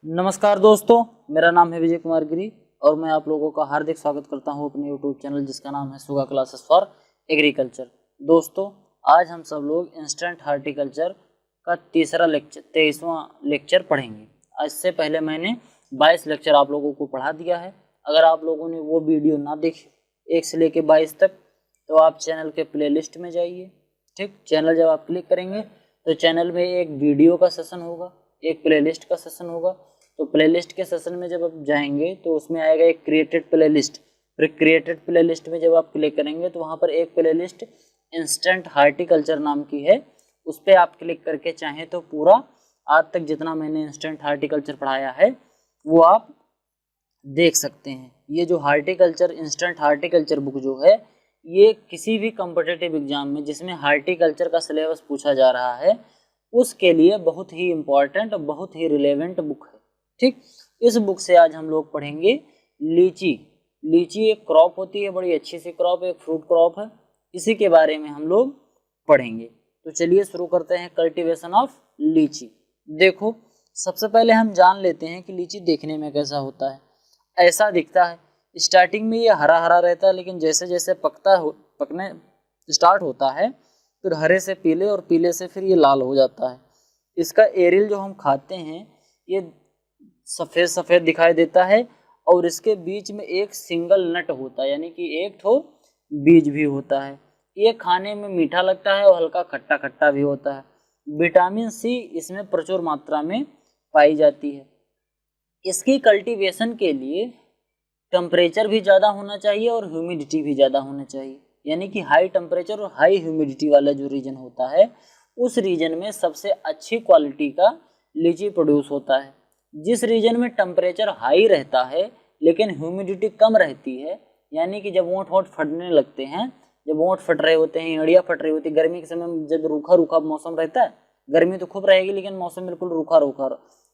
नमस्कार दोस्तों, मेरा नाम है विजय कुमार गिरी और मैं आप लोगों का हार्दिक स्वागत करता हूं अपने यूट्यूब चैनल जिसका नाम है सुगा क्लासेस फॉर एग्रीकल्चर। दोस्तों, आज हम सब लोग इंस्टेंट हार्टिकल्चर का 23वां लेक्चर पढ़ेंगे। आज से पहले मैंने 22 लेक्चर आप लोगों को पढ़ा दिया है। अगर आप लोगों ने वो वीडियो ना देखी 1 से लेकर 22 तक तो आप चैनल के प्लेलिस्ट में जाइए। ठीक, चैनल जब आप क्लिक करेंगे तो चैनल में एक वीडियो का सेशन होगा, एक प्लेलिस्ट का सेशन होगा। तो प्लेलिस्ट के सेशन में जब आप जाएंगे तो उसमें आएगा एक क्रिएटेड प्लेलिस्ट। फिर क्रिएटेड प्लेलिस्ट में जब आप क्लिक करेंगे तो वहाँ पर एक प्लेलिस्ट इंस्टेंट हार्टिकल्चर नाम की है, उस पर आप क्लिक करके चाहें तो पूरा आज तक जितना मैंने इंस्टेंट हार्टिकल्चर पढ़ाया है वो आप देख सकते हैं। ये जो हार्टिकल्चर इंस्टेंट हार्टिकल्चर बुक जो है ये किसी भी कॉम्पिटिटिव एग्जाम में जिसमें हार्टिकल्चर का सिलेबस पूछा जा रहा है उसके लिए बहुत ही इम्पॉर्टेंट और बहुत ही रिलेवेंट बुक है। ठीक, इस बुक से आज हम लोग पढ़ेंगे लीची। लीची एक क्रॉप होती है, बड़ी अच्छी सी क्रॉप, एक फ्रूट क्रॉप है, इसी के बारे में हम लोग पढ़ेंगे। तो चलिए शुरू करते हैं कल्टीवेशन ऑफ लीची। देखो, सबसे पहले हम जान लेते हैं कि लीची देखने में कैसा होता है। ऐसा दिखता है, स्टार्टिंग में ये हरा हरा रहता है, लेकिन जैसे जैसे पकने स्टार्ट होता है फिर हरे से पीले और पीले से फिर ये लाल हो जाता है। इसका एरिल जो हम खाते हैं ये सफ़ेद सफ़ेद दिखाई देता है और इसके बीच में एक सिंगल नट होता है, यानी कि एक ठो बीज भी होता है। ये खाने में मीठा लगता है और हल्का खट्टा खट्टा भी होता है। विटामिन सी इसमें प्रचुर मात्रा में पाई जाती है। इसकी कल्टीवेशन के लिए टेम्परेचर भी ज़्यादा होना चाहिए और ह्यूमिडिटी भी ज़्यादा होना चाहिए, यानी कि हाई टेम्परेचर और हाई ह्यूमिडिटी वाला जो रीजन होता है उस रीजन में सबसे अच्छी क्वालिटी का लीची प्रोड्यूस होता है। जिस रीजन में टेम्परेचर हाई रहता है लेकिन ह्यूमिडिटी कम रहती है, यानी कि जब ओंठ फटने लगते हैं, जब ओंठ फट रहे होते हैं, एड़ियाँ फट रही होती है, गर्मी के समय में जब रूखा रूखा मौसम रहता है, गर्मी तो खूब रहेगी लेकिन मौसम बिल्कुल रूखा रूखा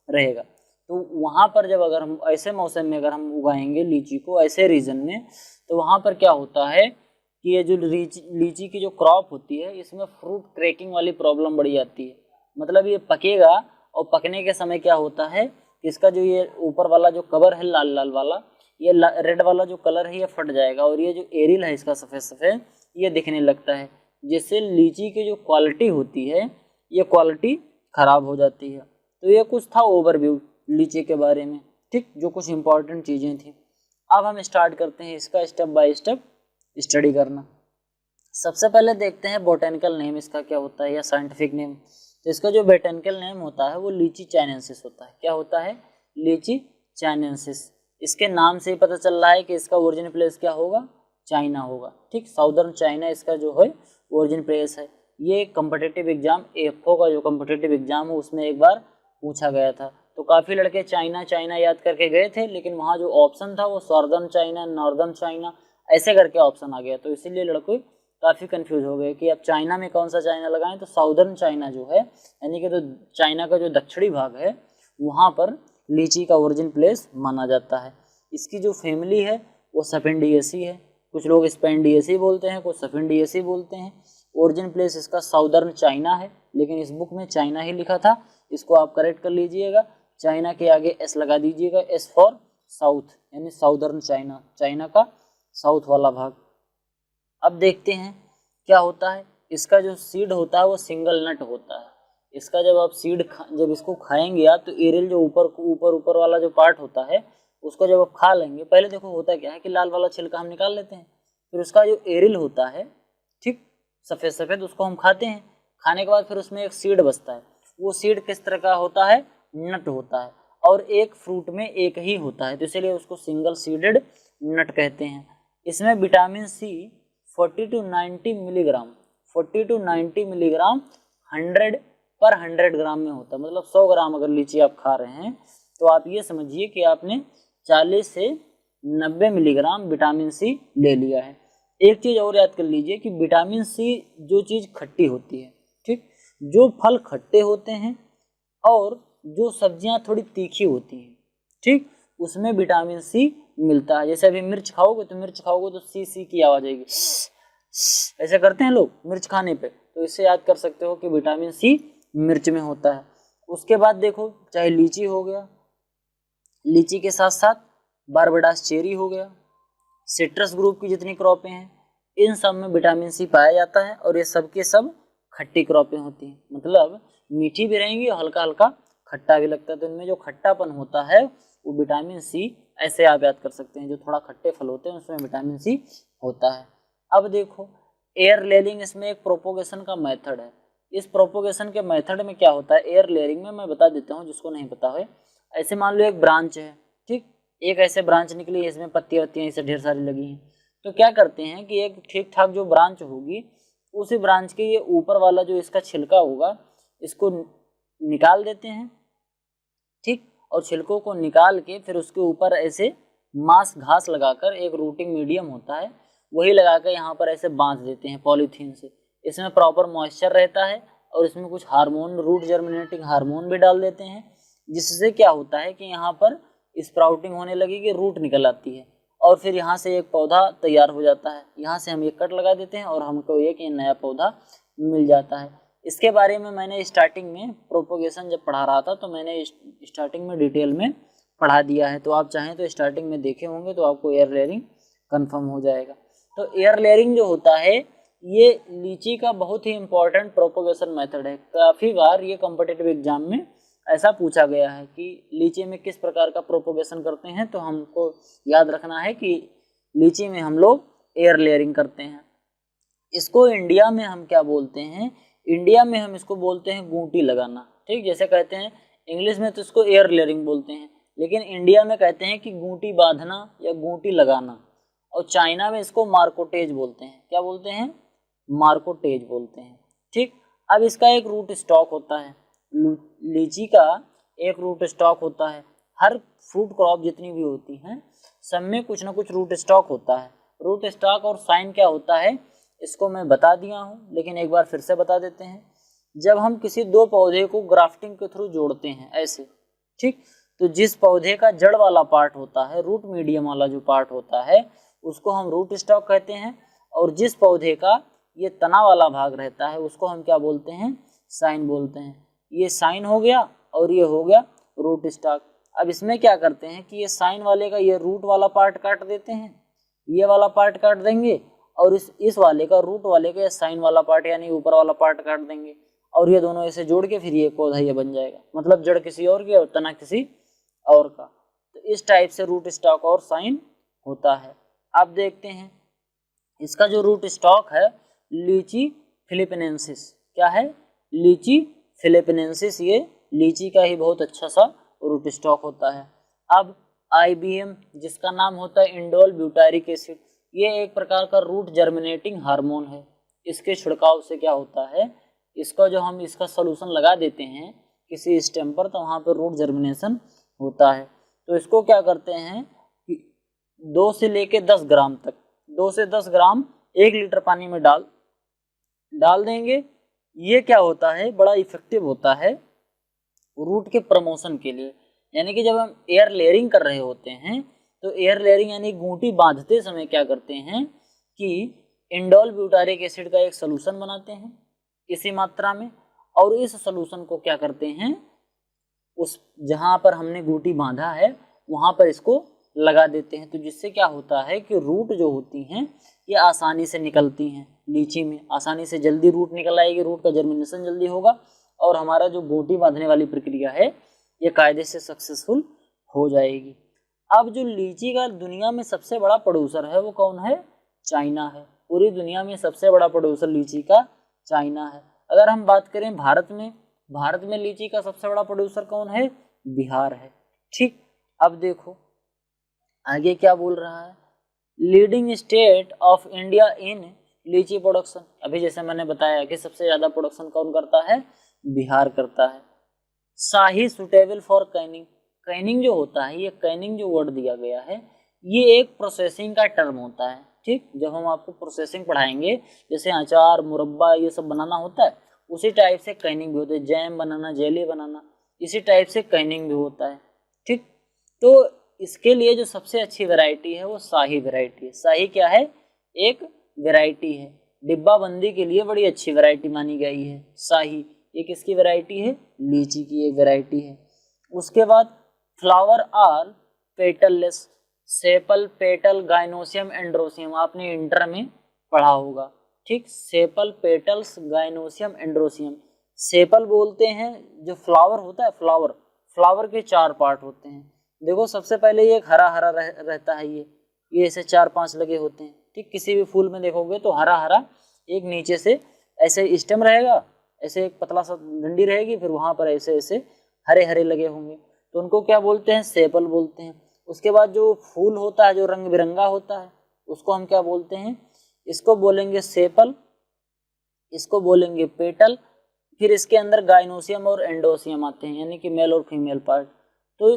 रहेगा, तो वहाँ पर जब अगर हम ऐसे मौसम में अगर हम उगाएंगे लीची को ऐसे रीजन में तो वहाँ पर क्या होता है कि ये जो लीची की जो क्रॉप होती है इसमें फ्रूट क्रैकिंग वाली प्रॉब्लम बड़ी आती है। मतलब ये पकेगा और पकने के समय क्या होता है कि इसका जो ये ऊपर वाला जो कवर है लाल लाल वाला, ये रेड वाला जो कलर है ये फट जाएगा और ये जो एरिल है इसका सफ़ेद सफ़ेद ये दिखने लगता है, जिससे लीची की जो क्वालिटी होती है ये क्वालिटी ख़राब हो जाती है। तो ये कुछ था ओवरव्यू लीची के बारे में, ठीक, जो कुछ इंपॉर्टेंट चीज़ें थी। अब हम स्टार्ट करते हैं इसका स्टेप बाय स्टेप स्टडी करना। सबसे पहले देखते हैं बोटेनिकल नेम इसका क्या होता है या साइंटिफिक नेम। तो इसका जो बोटेनिकल नेम होता है वो लीची चाइनेंसिस होता है। क्या होता है? लीची चाइनेंसिस। इसके नाम से ही पता चल रहा है कि इसका ओरिजिन प्लेस क्या होगा, चाइना होगा। ठीक, साउदर्न चाइना इसका जो है ओरिजिन प्लेस है। ये कॉम्पिटिटिव एग्जाम एफओ का जो कॉम्पिटिटिव एग्जाम है उसमें एक बार पूछा गया था, तो काफ़ी लड़के चाइना चाइना याद करके गए थे, लेकिन वहाँ जो ऑप्शन था वो साउदर्न चाइना, नॉर्दर्न चाइना ऐसे करके ऑप्शन आ गया, तो इसीलिए लड़के काफ़ी कंफ्यूज हो गए कि अब चाइना में कौन सा चाइना लगाएं। तो साउदर्न चाइना जो है यानी कि तो चाइना का जो दक्षिणी भाग है वहाँ पर लीची का ओरिजिन प्लेस माना जाता है। इसकी जो फैमिली है वो सफिंडिएसी है, कुछ लोग स्पेंडिएसी बोलते हैं, कुछ सफिंडिएसी बोलते हैं। ओरिजिन प्लेस इसका साउदर्न चाइना है, लेकिन इस बुक में चाइना ही लिखा था, इसको आप करेक्ट कर लीजिएगा। चाइना के आगे एस लगा दीजिएगा, एस फॉर साउथ, यानी साउदर्न चाइना, चाइना का साउथ वाला भाग। अब देखते हैं क्या होता है। इसका जो सीड होता है वो सिंगल नट होता है। इसका जब आप जब इसको खाएंगे आप तो एरियल जो ऊपर वाला जो पार्ट होता है उसको जब आप खा लेंगे, पहले देखो होता क्या है कि लाल वाला छिलका हम निकाल लेते हैं, फिर उसका जो एरियल होता है, ठीक, सफ़ेद सफ़ेद, उसको हम खाते हैं। खाने के बाद फिर उसमें एक सीड बचता है। वो सीड किस तरह का होता है? नट होता है, और एक फ्रूट में एक ही होता है, तो इसीलिए उसको सिंगल सीडेड नट कहते हैं। इसमें विटामिन सी 40 to 90 मिलीग्राम 100 ग्राम में होता है। मतलब 100 ग्राम अगर लीची आप खा रहे हैं तो आप ये समझिए कि आपने 40 से 90 मिलीग्राम विटामिन सी ले लिया है। एक चीज़ और याद कर लीजिए कि विटामिन सी जो चीज़ खट्टी होती है, ठीक, जो फल खट्टे होते हैं और जो सब्जियां थोड़ी तीखी होती हैं, ठीक, उसमें विटामिन सी मिलता है। जैसे अभी मिर्च खाओगे तो सी की आवाज़ आएगी, ऐसे करते हैं लोग मिर्च खाने पे, तो इससे याद कर सकते हो कि विटामिन सी मिर्च में होता है। उसके बाद देखो, चाहे लीची हो गया, लीची के साथ साथ बारबेडास चेरी हो गया, सिट्रस ग्रुप की जितनी क्रॉपें हैं, इन सब में विटामिन सी पाया जाता है और ये सब के सब खट्टी क्रॉपें होती हैं, मतलब मीठी भी रहेंगी और हल्का हल्का खट्टा भी लगता है। तो इनमें जो खट्टापन होता है वो विटामिन सी, ऐसे आप याद कर सकते हैं, जो थोड़ा खट्टे फल होते हैं उसमें विटामिन सी होता है। अब देखो एयर लेयरिंग इसमें एक प्रोपोगेशन का मेथड है। इस प्रोपोगेशन के मेथड में क्या होता है एयर लेयरिंग में, मैं बता देता हूँ जिसको नहीं पता है। ऐसे मान लो एक ब्रांच है, ठीक, एक ऐसे ब्रांच निकली है, इसमें पत्तियां वत्तियां इसे ढेर सारी लगी हैं। तो क्या करते हैं कि एक ठीक ठाक जो ब्रांच होगी उसी ब्रांच के ये ऊपर वाला जो इसका छिलका होगा इसको निकाल देते हैं, ठीक, और छिलकों को निकाल के फिर उसके ऊपर ऐसे मांस घास लगाकर, एक रूटिंग मीडियम होता है वही लगाकर यहाँ पर ऐसे बांध देते हैं पॉलीथीन से। इसमें प्रॉपर मॉइस्चर रहता है और इसमें कुछ हार्मोन, रूट जर्मिनेटिंग हार्मोन भी डाल देते हैं, जिससे क्या होता है कि यहाँ पर स्प्राउटिंग होने लगेगी, रूट निकल आती है और फिर यहाँ से एक पौधा तैयार हो जाता है। यहाँ से हम एक कट लगा देते हैं और हमको एक नया पौधा मिल जाता है। इसके बारे में मैंने स्टार्टिंग में प्रोपोगेशन जब पढ़ा रहा था तो मैंने स्टार्टिंग में डिटेल में पढ़ा दिया है, तो आप चाहें तो स्टार्टिंग में देखे होंगे तो आपको एयर लेयरिंग कंफर्म हो जाएगा। तो एयर लेयरिंग जो होता है ये लीची का बहुत ही इंपॉर्टेंट प्रोपोगेशन मेथड है। काफ़ी बार ये कॉम्पिटिटिव एग्जाम में ऐसा पूछा गया है कि लीची में किस प्रकार का प्रोपोगेशन करते हैं, तो हमको याद रखना है कि लीची में हम लोग एयर लेयरिंग करते हैं। इसको इंडिया में हम क्या बोलते हैं, इंडिया में हम इसको बोलते हैं गूंटी लगाना, ठीक, जैसे कहते हैं इंग्लिश में तो इसको एयर लेयरिंग बोलते हैं, लेकिन इंडिया में कहते हैं कि गूंटी बांधना या गूंटी लगाना। और चाइना में इसको मार्कोटेज बोलते हैं, क्या बोलते हैं, मार्कोटेज बोलते हैं, ठीक। अब इसका एक रूट स्टॉक होता है, लीची का एक रूट स्टॉक होता है। हर फ्रूट क्रॉप जितनी भी होती हैं सब में कुछ ना कुछ रूट स्टॉक होता है। रूट स्टॉक और साइन क्या होता है इसको मैं बता दिया हूँ, लेकिन एक बार फिर से बता देते हैं। जब हम किसी दो पौधे को ग्राफ्टिंग के थ्रू जोड़ते हैं ऐसे, ठीक, तो जिस पौधे का जड़ वाला पार्ट होता है, रूट मीडियम वाला जो पार्ट होता है उसको हम रूट स्टॉक कहते हैं, और जिस पौधे का ये तना वाला भाग रहता है उसको हम क्या बोलते हैं, साइन बोलते हैं। ये साइन हो गया और ये हो गया रूट स्टॉक। अब इसमें क्या करते हैं कि ये साइन वाले का ये रूट वाला पार्ट काट देते हैं, ये वाला पार्ट काट देंगे, और इस वाले का, रूट वाले का साइन वाला पार्ट यानी ऊपर वाला पार्ट काट देंगे, और ये दोनों ऐसे जोड़ के फिर ये पौधा ये बन जाएगा, मतलब जड़ किसी और की और तना किसी और का। तो इस टाइप से रूट स्टॉक और साइन होता है। अब देखते हैं इसका जो रूट स्टॉक है लीची फिलिपिनेंसिस, क्या है, लीची फिलिपिनेंसिस, ये लीची का ही बहुत अच्छा सा रूट स्टॉक होता है। अब IBM जिसका नाम होता है इंडोल ब्यूटारिक एसिड, ये एक प्रकार का रूट जर्मिनेटिंग हार्मोन है। इसके छिड़काव से क्या होता है, इसका जो हम इसका सोल्यूशन लगा देते हैं किसी स्टेम पर तो वहाँ पर रूट जर्मिनेशन होता है। तो इसको क्या करते हैं कि 2 से लेके 10 ग्राम तक, 2 से 10 ग्राम 1 लीटर पानी में डाल देंगे। ये क्या होता है, बड़ा इफेक्टिव होता है रूट के प्रमोशन के लिए। यानी कि जब हम एयर लेयरिंग कर रहे होते हैं तो एयर लेयरिंग यानी गूंटी बांधते समय क्या करते हैं कि इंडोल ब्यूटारिक एसिड का एक सॉल्यूशन बनाते हैं इसी मात्रा में, और इस सॉल्यूशन को क्या करते हैं उस जहाँ पर हमने गूंटी बांधा है वहाँ पर इसको लगा देते हैं। तो जिससे क्या होता है कि रूट जो होती हैं ये आसानी से निकलती हैं, लीची में आसानी से जल्दी रूट निकल आएगी, रूट का जर्मिनेशन जल्दी होगा और हमारा जो गूंटी बांधने वाली प्रक्रिया है ये कायदे से सक्सेसफुल हो जाएगी। अब जो लीची का दुनिया में सबसे बड़ा प्रोड्यूसर है वो कौन है, चाइना है। पूरी दुनिया में सबसे बड़ा प्रोड्यूसर लीची का चाइना है। अगर हम बात करें भारत में लीची का सबसे बड़ा प्रोड्यूसर कौन है, बिहार है, ठीक। अब देखो आगे क्या बोल रहा है, leading state of India in लीची प्रोडक्शन। अभी जैसे मैंने बताया कि सबसे ज्यादा प्रोडक्शन कौन करता है, बिहार करता है। शाही सुटेबल फॉर कैनिंग, कैनिंग जो होता है, ये कैनिंग जो वर्ड दिया गया है ये एक प्रोसेसिंग का टर्म होता है, ठीक। जब हम आपको प्रोसेसिंग पढ़ाएंगे जैसे अचार, मुरब्बा ये सब बनाना होता है उसी टाइप से कैनिंग भी होता है, जैम बनाना, जेली बनाना, इसी टाइप से कैनिंग भी होता है, ठीक। तो इसके लिए जो सबसे अच्छी वैरायटी है वो शाही वैरायटी है। शाही क्या है, एक वैरायटी है, डिब्बा बंदी के लिए बड़ी अच्छी वैरायटी मानी गई है शाही। ये किसकी वैरायटी है, लीची की एक वैरायटी है। उसके बाद flower are petalless, sepal, petal, gynoecium, androecium, आपने इंटर में पढ़ा होगा। ठीक, sepal, petals, gynoecium, androecium. Sepal बोलते हैं जो फ्लावर होता है, फ्लावर, फ्लावर के 4 पार्ट होते हैं। देखो सबसे पहले ये एक हरा हरा रहता है, ये ऐसे 4-5 लगे होते हैं। ठीक, किसी भी फूल में देखोगे तो हरा हरा एक नीचे से ऐसे स्टेम रहेगा, ऐसे एक पतला सा डंडी रहेगी, फिर वहां पर ऐसे ऐसे हरे हरे लगे होंगे, तो उनको क्या बोलते हैं, सेपल बोलते हैं। उसके बाद जो फूल होता है जो रंग बिरंगा होता है उसको हम क्या बोलते हैं, इसको बोलेंगे सेपल, इसको बोलेंगे पेटल। फिर इसके अंदर गाइनोसियम और एंडोसियम आते हैं, यानी कि मेल और फीमेल पार्ट। तो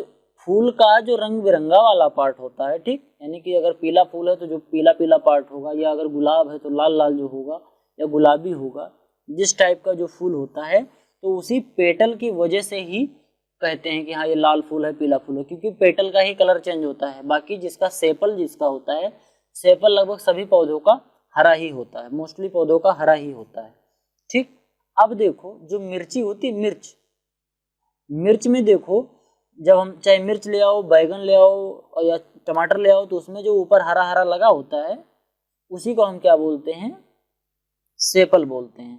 फूल का जो रंग बिरंगा वाला पार्ट होता है, ठीक, यानी कि अगर पीला फूल है तो जो पीला पीला पार्ट होगा, या अगर गुलाब है तो लाल लाल जो होगा या गुलाबी होगा, जिस टाइप का जो फूल होता है, तो उसी पेटल की वजह से ही कहते हैं कि हाँ ये लाल फूल है, पीला फूल है, क्योंकि पेटल का ही कलर चेंज होता है। बाकी जिसका सेपल जिसका होता है, सेपल लगभग सभी पौधों का हरा ही होता है, मोस्टली पौधों का हरा ही होता है। ठीक, अब देखो जो मिर्ची होती है, मिर्च, मिर्च में देखो जब हम चाहे मिर्च ले आओ, बैगन ले आओ या टमाटर ले आओ, तो उसमें जो ऊपर हरा हरा लगा होता है उसी को हम क्या बोलते हैं, सेपल बोलते हैं।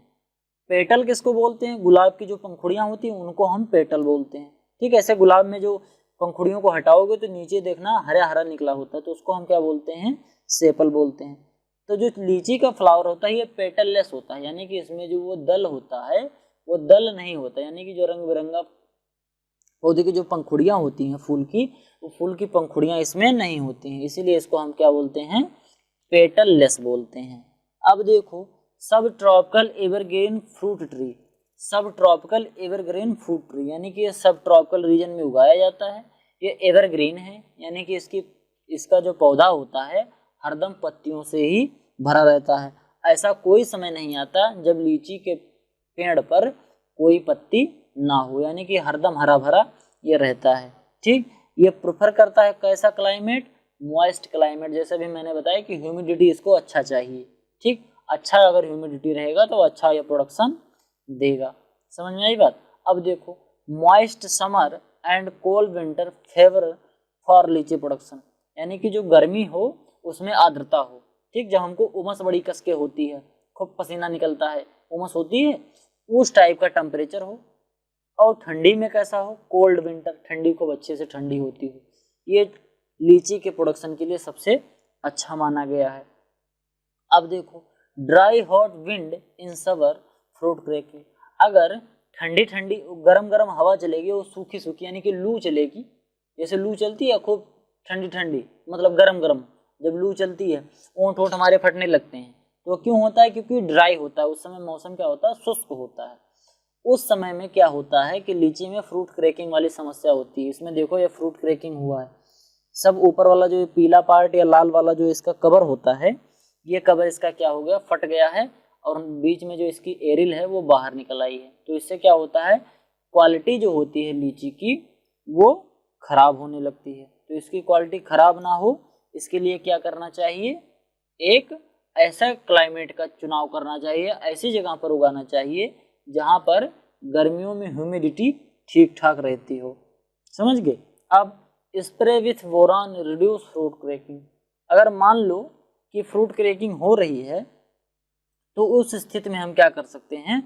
पेटल किसको बोलते हैं, गुलाब की जो पंखुड़ियां होती हैं उनको हम पेटल बोलते हैं। ठीक है, ऐसे गुलाब में जो पंखुड़ियों को हटाओगे तो नीचे देखना हरा हरा निकला होता है, तो उसको हम क्या बोलते हैं, सेपल बोलते हैं। तो जो लीची का फ्लावर होता है ये पेटललेस होता है, यानी कि इसमें जो वो दल होता है वो दल नहीं होता, यानी कि जो रंग बिरंगा पौधे की जो पंखुड़ियां होती हैं फूल की, वो फूल की पंखुड़ियां इसमें नहीं होती हैं, इसीलिए इसको हम क्या बोलते हैं, पेटललेस बोलते हैं। अब देखो सब ट्रॉपिकल एवरग्रीन फ्रूट ट्री, सब ट्रॉपिकल एवरग्रीन फ्रूट ट्री, यानी कि ये सब ट्रॉपिकल रीजन में उगाया जाता है। ये एवरग्रीन है, यानी कि इसका जो पौधा होता है हरदम पत्तियों से ही भरा रहता है। ऐसा कोई समय नहीं आता जब लीची के पेड़ पर कोई पत्ती ना हो, यानी कि हरदम हरा भरा ये रहता है। ठीक, ये प्रेफर करता है कैसा क्लाइमेट, मॉइस्ट क्लाइमेट, जैसे भी मैंने बताया कि ह्यूमिडिटी इसको अच्छा चाहिए। ठीक, अच्छा अगर ह्यूमिडिटी रहेगा तो अच्छा ये प्रोडक्शन देगा। समझ में आई बात। अब देखो moist summer and cold winter favour for लीची प्रोडक्शन, यानी कि जो गर्मी हो उसमें आर्द्रता हो। ठीक, जब हमको उमस बड़ी कसके होती है, खूब पसीना निकलता है, उमस होती है, उस टाइप का टेम्परेचर हो। और ठंडी में कैसा हो, कोल्ड विंटर, ठंडी को अच्छे से ठंडी होती हो। ये लीची के प्रोडक्शन के लिए सबसे अच्छा माना गया है। अब देखो dry hot wind in summer fruit cracking, अगर ठंडी ठंडी गरम गरम हवा चलेगी वो सूखी सूखी, यानी कि लू चलेगी, जैसे लू चलती है खूब ठंडी ठंडी, मतलब गरम गरम, जब लू चलती है ओंठ ओंठ हमारे फटने लगते हैं, तो क्यों होता है, क्योंकि ड्राई होता है उस समय, मौसम क्या होता है, शुष्क होता है। उस समय में क्या होता है कि लीची में फ्रूट क्रैकिंग वाली समस्या होती है। इसमें देखो ये फ्रूट क्रैकिंग हुआ है, सब ऊपर वाला जो पीला पार्ट या लाल वाला जो इसका कवर होता है, ये कवर इसका क्या हो गया, फट गया है, और बीच में जो इसकी एरिल है वो बाहर निकल आई है। तो इससे क्या होता है, क्वालिटी जो होती है लीची की वो खराब होने लगती है। तो इसकी क्वालिटी खराब ना हो इसके लिए क्या करना चाहिए, एक ऐसा क्लाइमेट का चुनाव करना चाहिए, ऐसी जगह पर उगाना चाहिए जहां पर गर्मियों में ह्यूमिडिटी ठीक ठाक रहती हो। समझ गए। अब spray with boron reduce fruit cracking, अगर मान लो कि फ्रूट क्रैकिंग हो रही है तो उस स्थिति में हम क्या कर सकते हैं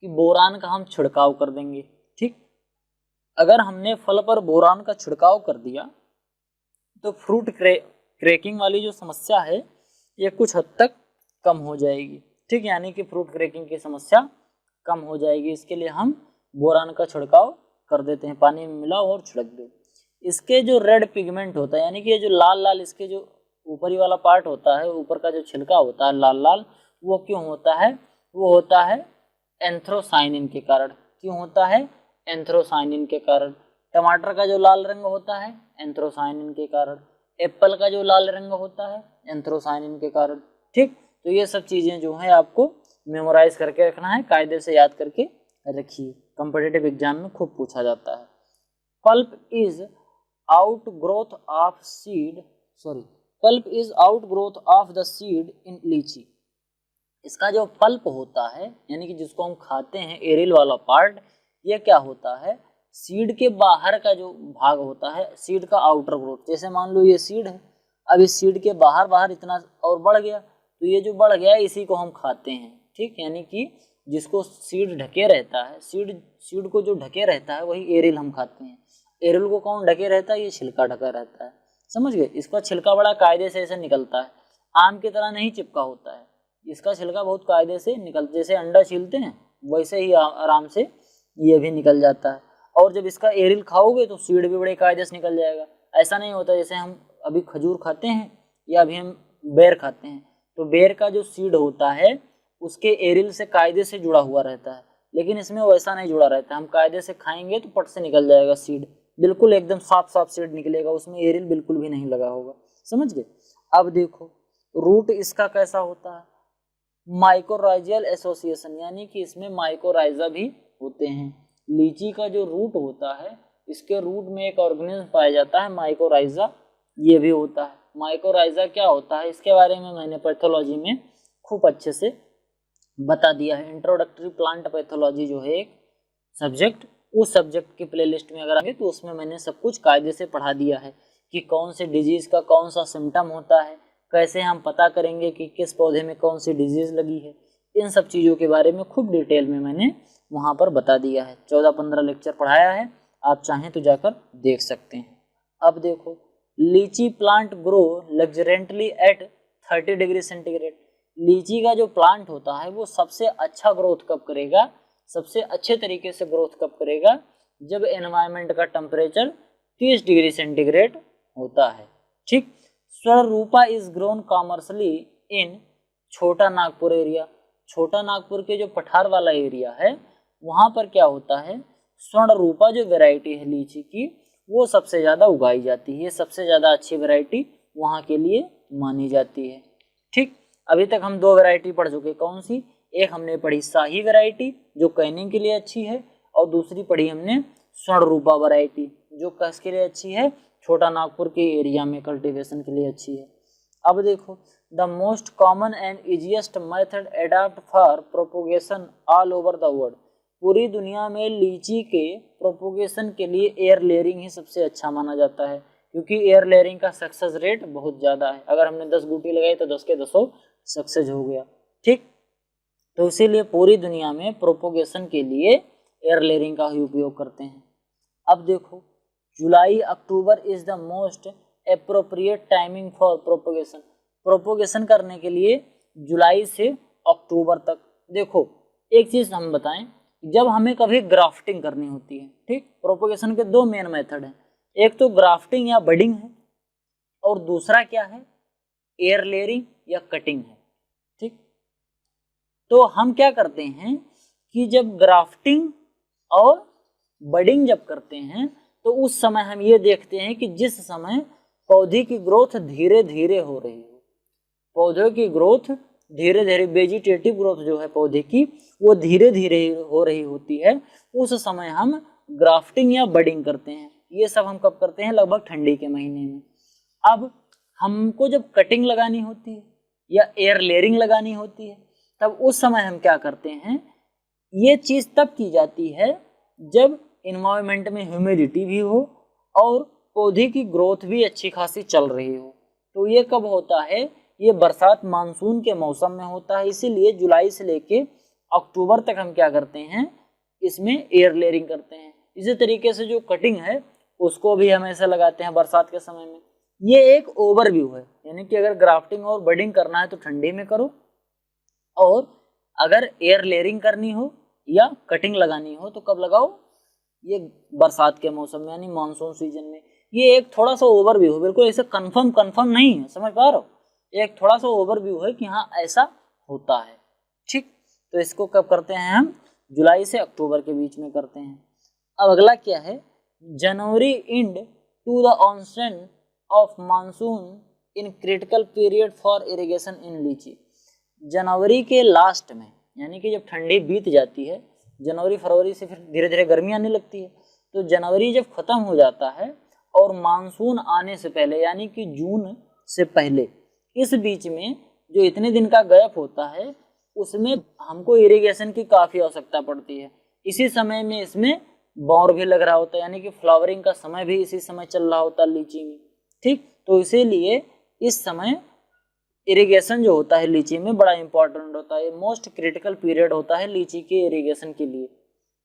कि बोरान का हम छिड़काव कर देंगे। ठीक, अगर हमने फल पर बोरान का छिड़काव कर दिया तो फ्रूट क्रैकिंग वाली जो समस्या है ये कुछ हद तक कम हो जाएगी। ठीक, यानी कि फ्रूट क्रैकिंग की समस्या कम हो जाएगी। इसके लिए हम बोरान का छिड़काव कर देते हैं, पानी में मिलाओ और छिड़क दो। इसके जो रेड पिगमेंट होता है, यानी कि ये जो लाल लाल इसके जो ऊपरी वाला पार्ट होता है, ऊपर का जो छिलका होता है लाल लाल, वो क्यों होता है, वो होता है एंथ्रोसाइनिन के कारण। क्यों होता है, एंथ्रोसाइनिन के कारण। टमाटर का जो लाल रंग होता है एंथ्रोसाइनिन के कारण, एप्पल का जो लाल रंग होता है एंथ्रोसाइनिन के कारण। ठीक, तो ये सब चीजें जो है आपको मेमोराइज करके रखना है, कायदे से याद करके रखिए, कॉम्पिटिटिव एग्जाम में खूब पूछा जाता है। Pulp is out growth of seed, sorry, pulp is out growth of the seed in लीची। इसका जो पल्प होता है, यानी कि जिसको हम खाते हैं एरिल वाला पार्ट, ये क्या होता है, सीड के बाहर का जो भाग होता है, सीड का आउटर ग्रोथ, जैसे मान लो ये सीड है, अब इस सीड के बाहर बाहर इतना और बढ़ गया, तो ये जो बढ़ गया इसी को हम खाते हैं, ठीक। यानी कि जिसको सीड ढके रहता है, सीड को जो ढके रहता है वही एरिल हम खाते हैं। एरिल को कौन ढके रहता है? ये छिलका ढका रहता है, समझ गए। इसका छिलका बड़ा कायदे से ऐसे निकलता है, आम की तरह नहीं चिपका होता है, इसका छिलका बहुत कायदे से जैसे अंडा छीलते हैं वैसे ही आराम से ये भी निकल जाता है। और जब इसका एरिल खाओगे तो सीड भी बड़े कायदे से निकल जाएगा। ऐसा नहीं होता जैसे हम अभी खजूर खाते हैं या अभी हम बेर खाते हैं, तो बेर का जो सीड होता है उसके एरिल से कायदे से जुड़ा हुआ रहता है, लेकिन इसमें वैसा नहीं जुड़ा रहता है। हम कायदे से खाएंगे तो पट से निकल जाएगा सीड, बिल्कुल एकदम साफ साफ सीड निकलेगा, उसमें एरिल बिल्कुल भी नहीं लगा होगा, समझ गए। अब देखो रूट इसका कैसा होता है, माइकोराइजियल एसोसिएशन, यानी कि इसमें माइकोराइजा भी होते हैं। लीची का जो रूट होता है, इसके रूट में एक ऑर्गेनिज्म पाया जाता है माइकोराइजा, ये भी होता है। माइकोराइजा क्या होता है इसके बारे में मैंने पैथोलॉजी में खूब अच्छे से बता दिया है। इंट्रोडक्टरी प्लांट पैथोलॉजी जो है एक सब्जेक्ट, उस सब्जेक्ट की प्लेलिस्ट में अगर आएंगे तो उसमें मैंने सब कुछ कायदे से पढ़ा दिया है कि कौन से डिजीज़ का कौन सा सिम्टम होता है, कैसे हम पता करेंगे कि किस पौधे में कौन सी डिजीज़ लगी है। इन सब चीज़ों के बारे में खूब डिटेल में मैंने वहाँ पर बता दिया है। 14-15 लेक्चर पढ़ाया है, आप चाहें तो जाकर देख सकते हैं। अब देखो litchi plant grow luxuriantly at 30 degree centigrade. लीची का जो प्लांट होता है वो सबसे अच्छा ग्रोथ कब करेगा, सबसे अच्छे तरीके से ग्रोथ कब करेगा, जब एनवायरनमेंट का टेम्परेचर 30 डिग्री सेंटीग्रेड होता है, ठीक। स्वरूपा इज ग्रोन कॉमर्शली इन छोटा नागपुर एरिया। छोटा नागपुर के जो पठार वाला एरिया है वहाँ पर क्या होता है, स्वर्ण रूपा जो वैरायटी है लीची की वो सबसे ज़्यादा उगाई जाती है, सबसे ज़्यादा अच्छी वैरायटी वहाँ के लिए मानी जाती है, ठीक। अभी तक हम 2 वैरायटी पढ़ चुके, कौन सी, एक हमने पढ़ी शाही वैरायटी जो कैनिंग के लिए अच्छी है, और दूसरी पढ़ी हमने स्वर्ण रूपा वैरायटी जो किसके लिए अच्छी है, छोटा नागपुर के एरिया में कल्टीवेशन के लिए अच्छी है। अब देखो the most common and easiest method adapt for propagation all over the world. पूरी दुनिया में लीची के प्रोपोगेशन के लिए एयर लेयरिंग ही सबसे अच्छा माना जाता है, क्योंकि एयर लेयरिंग का सक्सेस रेट बहुत ज़्यादा है। अगर हमने 10 बूटी लगाई तो 10 के 10 सक्सेस हो गया, ठीक। तो इसीलिए पूरी दुनिया में प्रोपोगेशन के लिए एयर लेयरिंग का ही उपयोग करते हैं। अब देखो July October is the most appropriate timing for propagation. Propagation करने के लिए जुलाई से अक्टूबर तक। देखो एक चीज़ हम बताएं, जब हमें कभी ग्राफ्टिंग करनी होती है, ठीक, प्रोपोगेशन के 2 मेन मेथड हैं, एक तो ग्राफ्टिंग या बडिंग है और दूसरा क्या है, एयर लेयरिंग या कटिंग है, ठीक। तो हम क्या करते हैं कि जब ग्राफ्टिंग और बडिंग जब करते हैं तो उस समय हम ये देखते हैं कि जिस समय पौधे की ग्रोथ धीरे धीरे हो रही हो, पौधों की ग्रोथ धीरे धीरे, वेजिटेटिव ग्रोथ जो है पौधे की वो धीरे धीरे हो रही होती है, उस समय हम ग्राफ्टिंग या बडिंग करते हैं। ये सब हम कब करते हैं, लगभग ठंडी के महीने में। अब हमको जब कटिंग लगानी होती है या एयर लेयरिंग लगानी होती है तब उस समय हम क्या करते हैं, ये चीज़ तब की जाती है जब इन्वायरमेंट में ह्यूमिडिटी भी हो और पौधे की ग्रोथ भी अच्छी खासी चल रही हो। तो ये कब होता है, ये बरसात मानसून के मौसम में होता है। इसीलिए जुलाई से लेके अक्टूबर तक हम क्या करते हैं, इसमें एयर लेयरिंग करते हैं। इसी तरीके से जो कटिंग है उसको भी हम ऐसा लगाते हैं बरसात के समय में। ये एक ओवरव्यू है, यानी कि अगर ग्राफ्टिंग और बडिंग करना है तो ठंडी में करो, और अगर एयर लेयरिंग करनी हो या कटिंग लगानी हो तो कब लगाओ, ये बरसात के मौसम में यानी मानसून सीजन में। ये एक थोड़ा सा ओवरव्यू है, बिल्कुल ऐसे कंफर्म नहीं है, समझ पा रहे हो, एक थोड़ा सा ओवरव्यू है कि हाँ ऐसा होता है, ठीक। तो इसको कब करते हैं हम, जुलाई से अक्टूबर के बीच में करते हैं। अब अगला क्या है, January end to the onset of monsoon in critical period for irrigation in litchi. जनवरी के लास्ट में, यानी कि जब ठंडी बीत जाती है, जनवरी फरवरी से फिर धीरे धीरे गर्मी आने लगती है, तो जनवरी जब ख़त्म हो जाता है और मानसून आने से पहले यानी कि जून से पहले, इस बीच में जो इतने दिन का गैप होता है उसमें हमको इरिगेशन की काफ़ी आवश्यकता पड़ती है। इसी समय में इसमें बौर भी लग रहा होता है, यानी कि फ्लावरिंग का समय भी इसी समय चल रहा होता है लीची में। ठीक, तो इसीलिए इस समय इरिगेशन जो होता है लीची में बड़ा इंपॉर्टेंट होता है, मोस्ट क्रिटिकल पीरियड होता है लीची के इरिगेशन के लिए।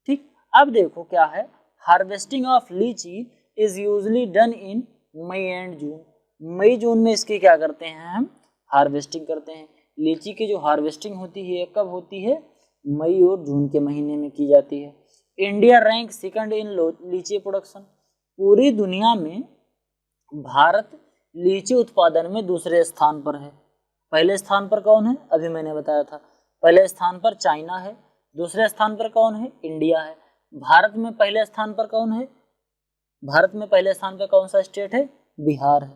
ठीक, अब देखो क्या है, harvesting of litchi is usually done in May and June. मई जून में इसकी क्या करते हैं हम, हार्वेस्टिंग करते हैं। लीची की जो हार्वेस्टिंग होती है कब होती है, मई और जून के महीने में की जाती है। इंडिया रैंक सेकंड इन लीची प्रोडक्शन। पूरी दुनिया में भारत लीची उत्पादन में दूसरे स्थान पर है। पहले स्थान पर कौन है, अभी मैंने बताया था, पहले स्थान पर चाइना है, दूसरे स्थान पर कौन है, इंडिया है। भारत में पहले स्थान पर कौन है, भारत में पहले स्थान पर कौन सा स्टेट है, बिहार है।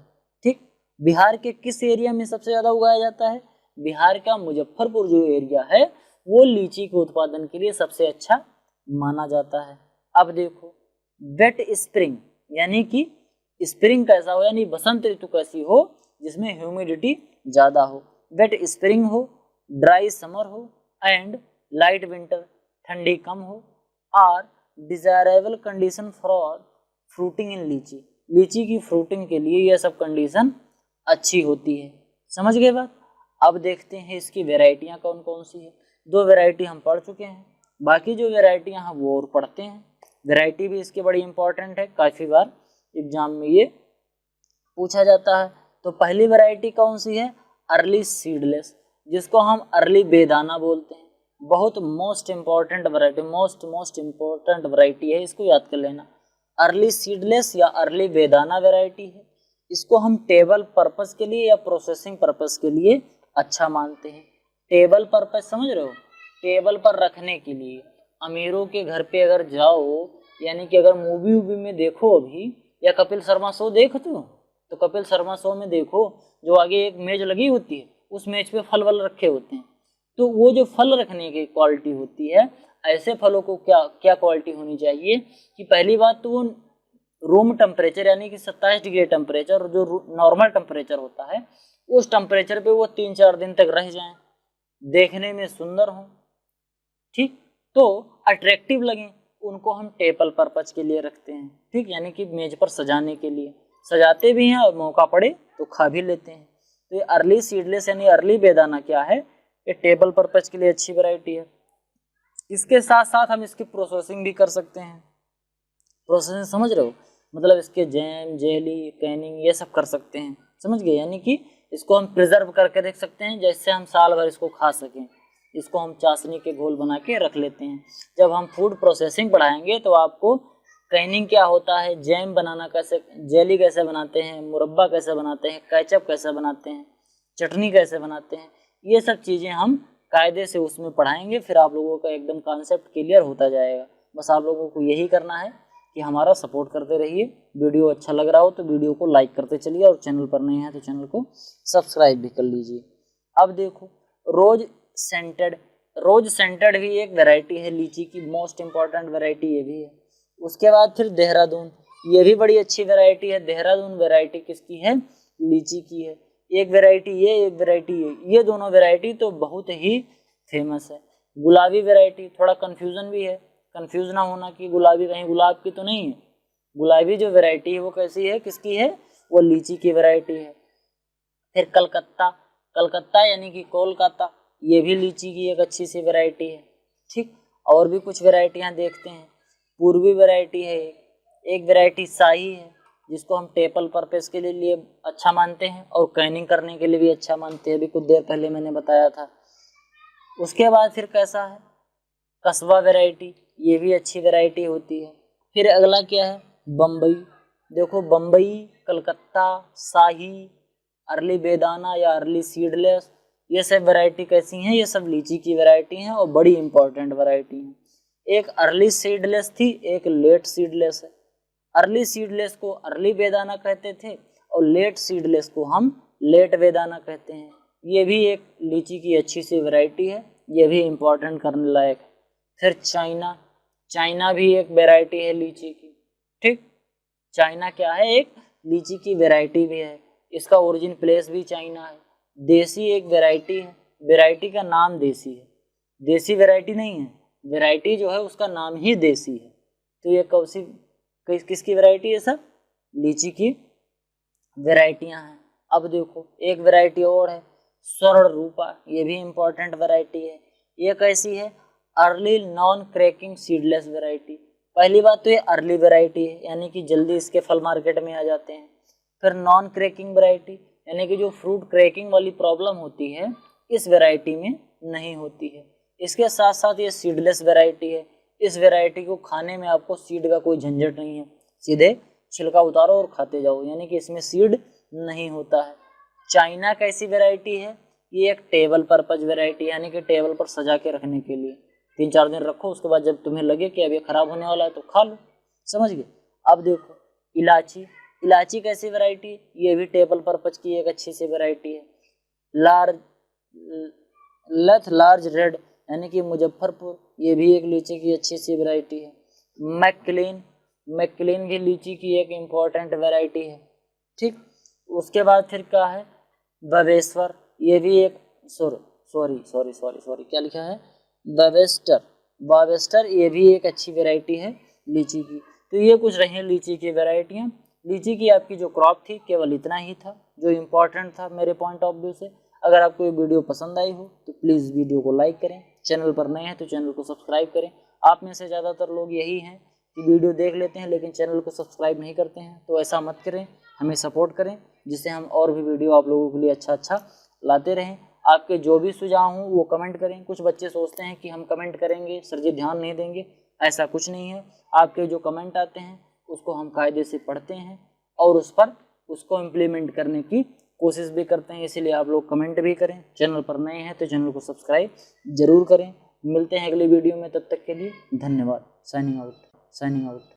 ठीक, बिहार के किस एरिया में सबसे ज्यादा उगाया जाता है, बिहार का मुजफ्फरपुर जो एरिया है वो लीची के उत्पादन के लिए सबसे अच्छा माना जाता है। अब देखो, वेट स्प्रिंग यानी कि स्प्रिंग कैसा हो, यानी बसंत ऋतु कैसी हो जिसमें ह्यूमिडिटी ज्यादा हो, वेट स्प्रिंग हो, ड्राई समर हो एंड लाइट विंटर, ठंडी कम हो, are desirable condition for fruiting in litchi. लीची की फ्रूटिंग के लिए यह सब कंडीशन अच्छी होती है। समझ गए बात। अब देखते हैं इसकी वेराइटियां कौन कौन सी है। दो वेराइटी हम पढ़ चुके हैं, बाकी जो वेराइटियां हैं वो और पढ़ते हैं। वेराइटी भी इसकी बड़ी इंपॉर्टेंट है, काफ़ी बार एग्जाम में ये पूछा जाता है। तो पहली वेराइटी कौन सी है, अर्ली सीडलेस, जिसको हम अर्ली बेदाना बोलते हैं। बहुत most important variety, most important variety है, इसको याद कर लेना। अर्ली सीडलेस या अर्ली बेदाना वैरायटी है। इसको हम टेबल पर्पस के लिए या प्रोसेसिंग पर्पस के लिए अच्छा मानते हैं। टेबल पर्पस समझ रहे हो, टेबल पर रखने के लिए। अमीरों के घर पे अगर जाओ, यानी कि अगर मूवी वूवी में देखो अभी, या कपिल शर्मा शो देखते हो तो कपिल शर्मा शो में देखो जो आगे एक मेज लगी होती है, उस मेज पे फल वल रखे होते हैं। तो वो जो फल रखने की क्वालिटी होती है, ऐसे फलों को क्या क्या क्वालिटी होनी चाहिए कि पहली बात तो वो रूम टेम्परेचर यानी कि 27 डिग्री टेम्परेचर जो नॉर्मल टेम्परेचर होता है, उस टेम्परेचर पे वो 3-4 दिन तक रह जाएं, देखने में सुंदर हो, ठीक, तो अट्रैक्टिव लगे, उनको हम टेबल पर्पज के लिए रखते हैं। ठीक, यानी कि मेज पर सजाने के लिए सजाते भी हैं और मौका पड़े तो खा भी लेते हैं। तो ये अर्ली सीडलेस यानी अर्ली बेदाना क्या है, ये टेबल पर्पज के लिए अच्छी वैरायटी है। इसके साथ साथ हम इसकी प्रोसेसिंग भी कर सकते हैं। प्रोसेसिंग समझ रहे हो, मतलब इसके जैम, जेली, कैनिंग ये सब कर सकते हैं, समझ गए। यानी कि इसको हम प्रिजर्व करके रख सकते हैं, जैसे हम साल भर इसको खा सकें। इसको हम चाशनी के घोल बना के रख लेते हैं। जब हम फूड प्रोसेसिंग पढ़ाएंगे तो आपको कैनिंग क्या होता है, जैम बनाना कैसे, जेली कैसे बनाते हैं, मुरब्बा कैसे बनाते हैं, केचप कैसे बनाते हैं, चटनी कैसे बनाते हैं, ये सब चीज़ें हम कायदे से उसमें पढ़ाएंगे। फिर आप लोगों का एकदम कॉन्सेप्ट क्लियर होता जाएगा। बस आप लोगों को यही करना है कि हमारा सपोर्ट करते रहिए। वीडियो अच्छा लग रहा हो तो वीडियो को लाइक करते चलिए, और चैनल पर नए हैं तो चैनल को सब्सक्राइब भी कर लीजिए। अब देखो, रोज सेंटेड भी एक वैरायटी है लीची की, मोस्ट इंपॉर्टेंट वैरायटी ये भी है। उसके बाद फिर देहरादून, ये भी बड़ी अच्छी वैरायटी है। देहरादून वैरायटी किसकी है, लीची की है। एक वैरायटी ये, एक वैरायटी ये दोनों वैरायटी तो बहुत ही फेमस है। गुलाबी वैरायटी थोड़ा कंफ्यूजन भी है, कंफ्यूज ना होना कि गुलाबी कहीं गुलाब की तो नहीं है। गुलाबी जो वैरायटी है वो कैसी है, किसकी है, वो लीची की वैरायटी है। फिर कलकत्ता यानी कि कोलकाता, ये भी लीची की एक अच्छी सी वैरायटी है। ठीक, और भी कुछ वैरायटियां देखते हैं। पूर्वी वैरायटी है, एक वैरायटी शाही है जिसको हम टेबल पर्पस के लिए अच्छा मानते हैं और कैनिंग करने के लिए भी अच्छा मानते हैं, अभी कुछ देर पहले मैंने बताया था। उसके बाद फिर कैसा है, कस्बा वैरायटी, ये भी अच्छी वैरायटी होती है। फिर अगला क्या है, बम्बई। देखो बम्बई, कलकत्ता, शाही, अर्ली बेदाना या अर्ली सीडलेस, ये सब वैरायटी कैसी हैं, ये सब लीची की वैरायटी हैं और बड़ी इंपॉर्टेंट वैरायटी हैं। एक अर्ली सीडलेस थी, एक लेट सीडलेस है। अर्ली सीडलेस को अर्ली बेदाना कहते थे और लेट सीडलेस को हम लेट बेदाना कहते हैं। ये भी एक लीची की अच्छी सी वैरायटी है, ये भी इंपॉर्टेंट करने लायक है। फिर चाइना भी एक वैरायटी है लीची की। ठीक, चाइना क्या है, एक लीची की वैरायटी भी है, इसका ओरिजिन प्लेस भी चाइना है। देसी एक वैरायटी है, वैरायटी का नाम देसी है, देसी वैरायटी नहीं है, वैरायटी जो है उसका नाम ही देसी है। तो ये किसकी वैरायटी है सर? लीची की वैरायटियां हैं। अब देखो एक वैरायटी और है स्वर्ण रूपा, ये भी इंपॉर्टेंट वैरायटी है। ये कैसी है? Early non cracking seedless variety. पहली बात तो ये अर्ली वैरायटी है, यानी कि जल्दी इसके फल मार्केट में आ जाते हैं। फिर नॉन क्रैकिंग वैरायटी, यानी कि जो फ्रूट क्रैकिंग वाली प्रॉब्लम होती है इस वैरायटी में नहीं होती है। इसके साथ साथ ये सीडलेस वैरायटी है। इस वैरायटी को खाने में आपको सीड का कोई झंझट नहीं है, सीधे छिलका उतारो और खाते जाओ, यानी कि इसमें सीड नहीं होता है। चाइना कैसी वैरायटी है? ये एक टेबल पर्पज वैरायटी, यानी कि टेबल पर सजा के रखने के लिए। 3-4 दिन रखो, उसके बाद जब तुम्हें लगे कि अब ये खराब होने वाला है तो खा लो। समझ गए? अब देखो इलायची, इलायची कैसी वैरायटी है? ये भी टेबल पर्पज की एक अच्छी सी वैरायटी है। लार्ज रेड, यानी कि मुजफ्फरपुर, ये भी एक लीची की अच्छी सी वैरायटी है। मैकक्लेन भी लीची की एक इम्पॉर्टेंट वैरायटी है। ठीक, उसके बाद फिर क्या है? बवेश्वर, ये भी एक सॉरी क्या लिखा है? बावेस्टर, ये भी एक अच्छी वैरायटी है लीची की। तो ये कुछ रही लीची की वैरायटियाँ। लीची की आपकी जो क्रॉप थी केवल इतना ही था जो इम्पोर्टेंट था मेरे पॉइंट ऑफ व्यू से। अगर आपको ये वीडियो पसंद आई हो तो प्लीज़ वीडियो को लाइक करें, चैनल पर नए हैं तो चैनल को सब्सक्राइब करें। आप में से ज़्यादातर लोग यही हैं कि वीडियो देख लेते हैं लेकिन चैनल को सब्सक्राइब नहीं करते हैं, तो ऐसा मत करें, हमें सपोर्ट करें जिससे हम और भी वीडियो आप लोगों के लिए अच्छा लाते रहें। आपके जो भी सुझाव हों वो कमेंट करें। कुछ बच्चे सोचते हैं कि हम कमेंट करेंगे सर जी ध्यान नहीं देंगे, ऐसा कुछ नहीं है। आपके जो कमेंट आते हैं उसको हम कायदे से पढ़ते हैं और उसको इम्प्लीमेंट करने की कोशिश भी करते हैं, इसीलिए आप लोग कमेंट भी करें। चैनल पर नए हैं तो चैनल को सब्सक्राइब जरूर करें। मिलते हैं अगली वीडियो में, तब तक के लिए धन्यवाद। Signing out.